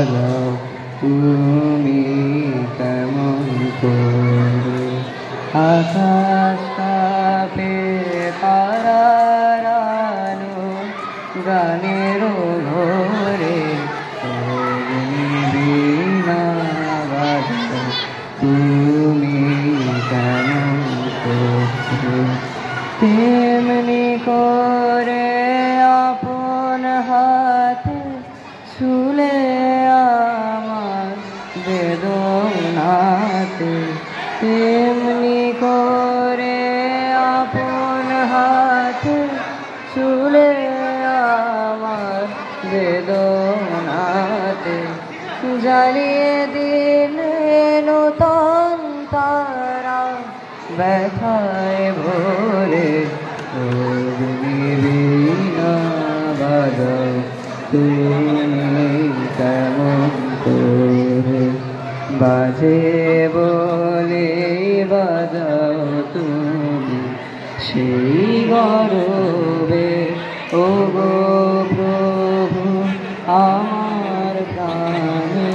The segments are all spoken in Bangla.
বাজাও তুমি কেমন করে। আকাশ কাঁপে তারার আলো গানের ঘরে, বীণা বাজাও তুমি কেমন করে। তেমনি করে আপন হাতে ছুলে আমার বেদনাতে, তেমনি করে আপন হাতে ছুলে আমার বেদনাতে, জ্বালিয়ে দিলে নূতন তারা ব্যথায় ভরে। বীণা বাজাও তুমি কেমন করে। বাজে বলে বাজাও তুমি সেই গরবে, ও গো প্রভু আমার প্রাণে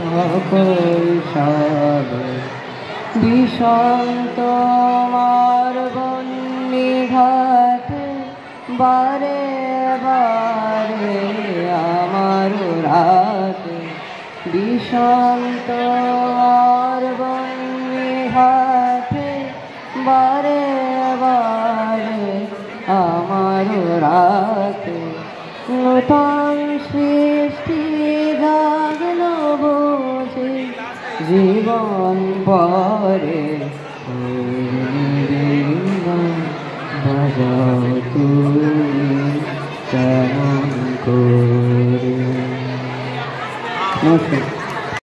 সকল সবে। বিষম তোমার বন্দি ঘাটে বারে বারে আমার রাতে, বিষম তোমার বন্দি ঘাটে বারে বারে আমার রাতে। নূতন সৃষ্টি জাগলো বুঝি জীবন পরে, বীণা বাজাও তুমি কেমন করে। নমস্কার।